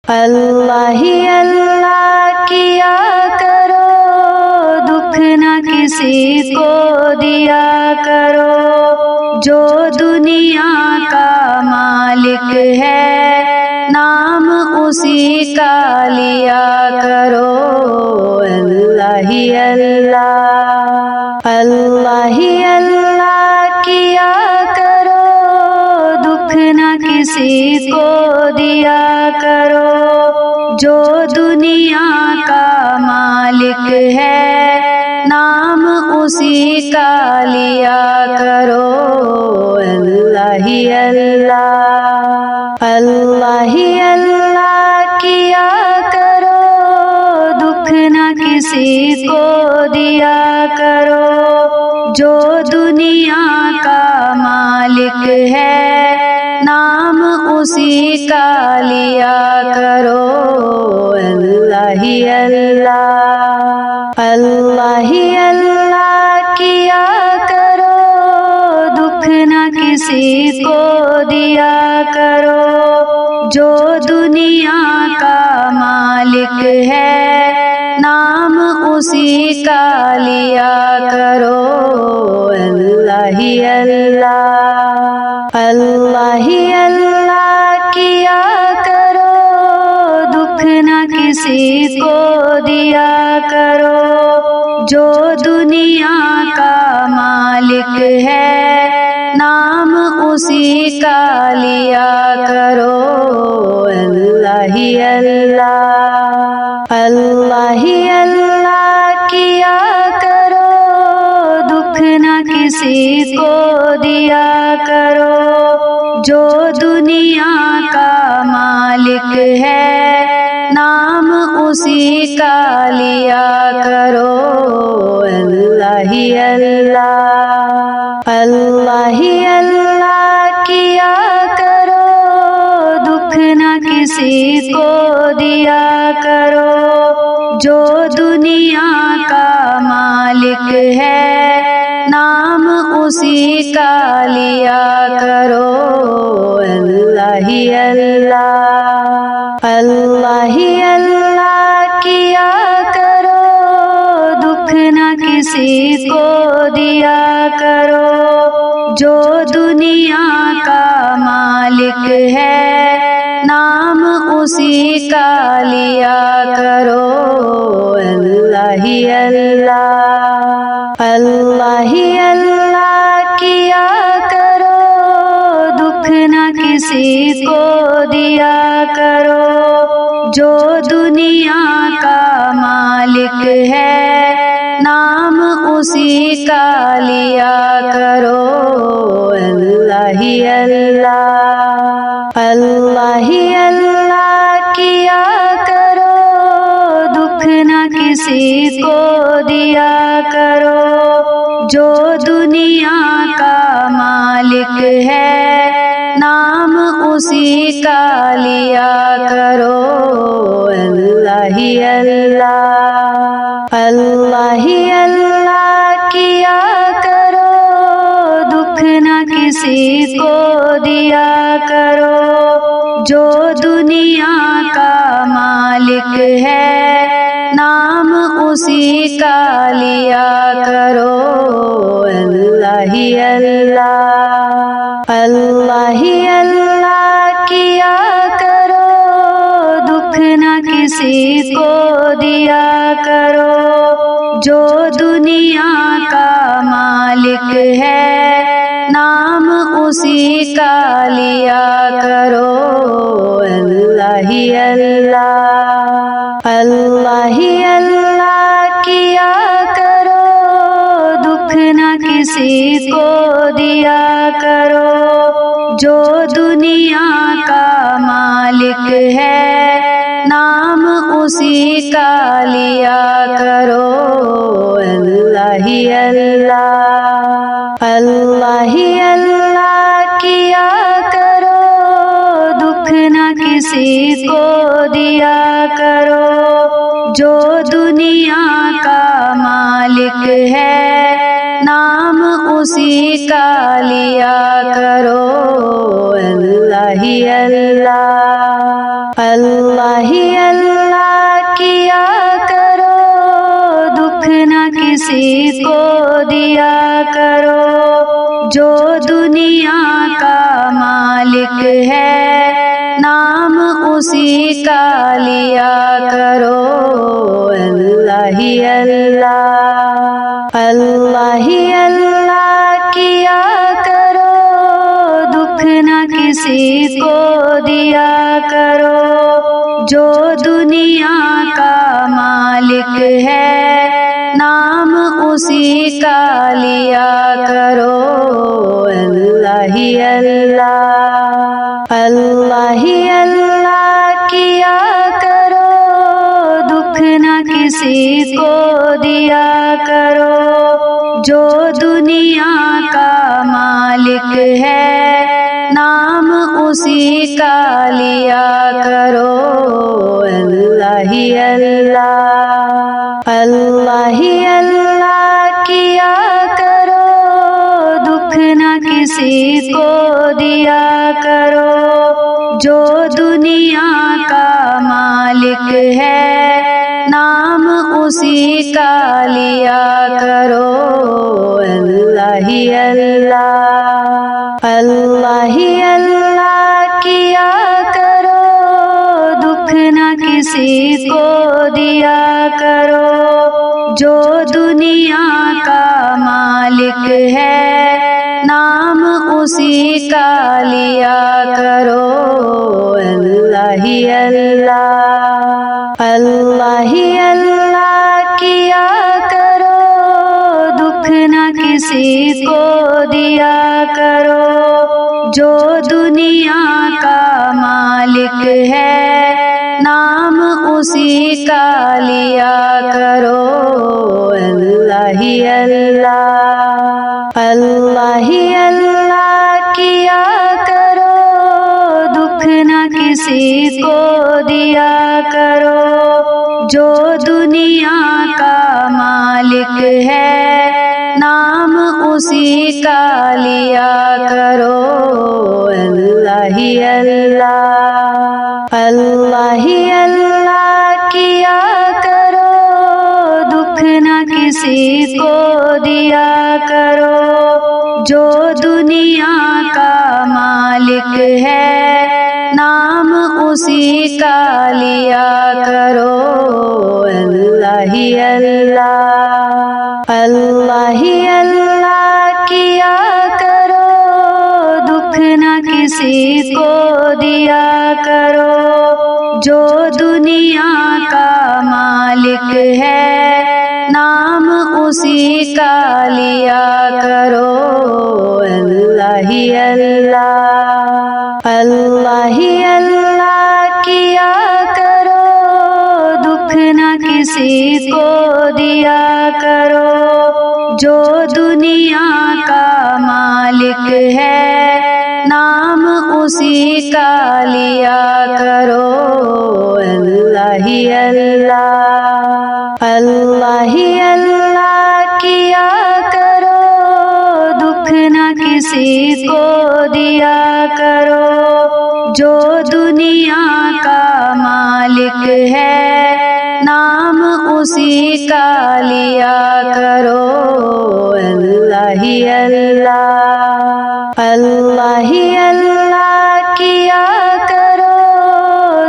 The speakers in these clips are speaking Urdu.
اللہ ہی اللہ کیا کرو، دکھ نہ کسی کو دیا کرو، جو دنیا کا مالک ہے نام اسی کا لیا کرو۔ اللہ ہی اللہ، اللہ ہی اللہ کیا کرو، دکھ نہ کسی کو دیا کرو، جو دنیا کا مالک ہے نام اسی کا لیا کرو۔ اللہ ہی اللہ، اللہ ہی اللہ کیا کرو، دکھ نہ کسی کو دیا کرو، جو دنیا کا مالک ہے نام اسی کا لیا کرو۔ اللہ ہی اللہ، اللہ ہی اللہ کیا کرو، دکھ نہ کسی کو دیا کرو، جو دنیا کا مالک ہے نام اسی کا لیا کرو۔ اللہ ہی اللہ، اللہ ہی اللہ کیا کرو، دکھ نہ کسی کو دیا کرو، جو دنیا کا مالک ہے نام اسی کا لیا کرو۔ اللہ ہی اللہ، اللہ ہی اللہ کیا کرو، دکھ نہ کسی کو دیا کرو، جو دنیا کا مالک ہے نام اسی کا لیا کرو۔ اللہ ہی اللہ، اللہ ہی اللہ کیا کرو، دکھ نہ کسی کو دیا کرو، جو دنیا کا مالک ہے نام اسی کا لیا کرو۔ اللہ ہی اللہ، اللہ ہی اللہ کیا کرو، دکھ نہ کسی کو دیا کرو، جو دنیا کا مالک ہے نام اسی کا لیا کرو۔ اللہ ہی اللہ، اللہ ہی اللہ کیا کرو، دکھ نہ کسی کو دیا کرو، جو دنیا کا مالک ہے نام اسی کا لیا کرو۔ اللہ ہی اللہ، اللہ ہی اللہ کیا کرو، دکھ نہ کسی کو دیا کرو، جو دنیا کا مالک ہے نام اسی کا لیا کرو۔ اللہ ہی اللہ، اللہ ہی اللہ کیا کرو، دکھ نہ کسی کو دیا کرو، جو دنیا کا مالک ہے نام اسی کا لیا کرو۔ اللہ ہی اللہ، اللہ ہی اللہ کیا کرو، دکھ نہ کسی کو دیا کرو، جو دنیا کا مالک ہے نام اسی کا لیا کرو۔ اللہ ہی اللہ، اللہ ہی اللہ کیا کرو، دکھ نہ کسی کو دیا کرو، جو دنیا کا مالک ہے نام اسی کا لیا کرو۔ اللہ ہی اللہ، اللہ ہی اللہ کیا کرو، دکھ نہ کسی کو دیا کرو، جو دنیا کا مالک ہے نام اسی کا لیا کرو۔ اللہ اللہ ہی اللہ، اللہ ہی اللہ کیا کرو، دکھ نہ کسی کو دیا کرو، جو دنیا کا مالک ہے نام اسی کا لیا کرو، اللہ ہی اللہ، اللہ ہی اللہ کیا کرو، دکھ نہ کسی کو دیا کرو، جو دنیا کا مالک ہے نام اسی کا لیا کرو، اللہ ہی اللہ، اللہ ہی اللہ کیا کرو، دکھ نہ کسی کو دیا کرو، جو دنیا کا مالک ہے نام اسی کا لیا کرو، اللہ ہی اللہ، اللہ ہی اللہ کیا کرو، دکھ نہ کسی کو دیا کرو، جو دنیا کا مالک ہے نام اسی کا لیا کرو، اللہ ہی اللہ، اللہ ہی اللہ کیا کرو، دکھ نہ کسی کو دیا کرو، جو دنیا کا مالک ہے نام اسی کا لیا کرو، اللہ ہی اللہ، اللہ ہی اللہ کیا کرو، دکھ نہ کسی کو دیا کرو، جو دنیا کا مالک ہے نام اسی کا لیا کرو، اللہ ہی اللہ، اللہ ہی اللہ کیا کرو، دکھ نہ کسی کو دیا کرو، جو دنیا کا مالک ہے نام اسی کا لیا کرو، اللہ ہی اللہ، اللہ ہی اللہ کیا کرو، دکھ نہ کسی کو دیا کرو، جو دنیا کا مالک ہے نام اسی کا لیا کرو، اللہ ہی اللہ، اللہ ہی اللہ کیا کرو، دکھ نہ کسی کو دیا کرو، جو دنیا کا مالک ہے نام اسی کا لیا کرو، اللہ ہی اللہ، اللہ ہی اللہ کیا کرو، دکھ نہ کسی کو دیا کرو، جو دنیا کا مالک ہے نام اسی کا لیا کرو، اللہ ہی اللہ، اللہ ہی اللہ کیا کرو، دکھ نہ کسی کو دیا کرو، جو دنیا کا مالک ہے نام اسی کا لیا کرو، اللہ ہی اللہ، اللہ ہی اللہ کیا کرو،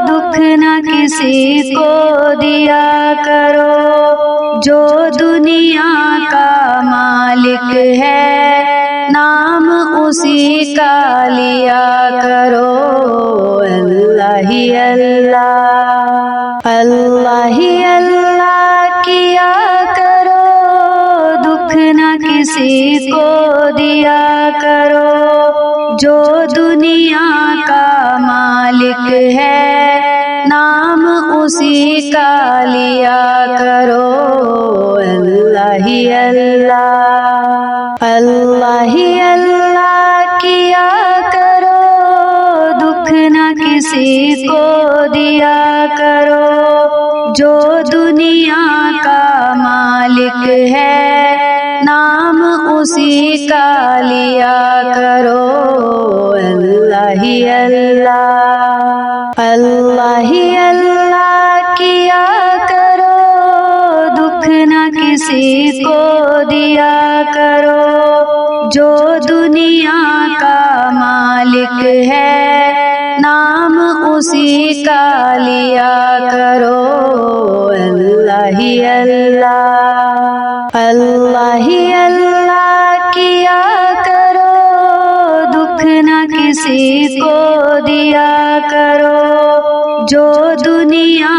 دکھ نہ کسی کو دیا کرو، جو دنیا کا مالک ہے نام اسی کا لیا کرو، اللہ ہی اللہ، اللہ ہی اللہ کیا کرو، دکھ نہ کسی کو دیا کرو، جو دنیا کا مالک ہے نام اسی کا لیا کرو، اللہ ہی اللہ، اللہ ہی اللہ کیا کرو، دکھ نہ کسی کو دیا کرو، جو دنیا کا مالک ہے نام اسی کا لیا کرو، اللہ ہی ہی اللہ، اللہ ہی اللہ کیا کرو، دکھ نہ کسی کو دیا کرو، جو دنیا کا مالک ہے نام اسی کا لیا کرو، اللہ ہی اللہ، اللہ ہی اللہ کیا کرو، دکھ نہ کسی کو دیا کرو، جو دنیا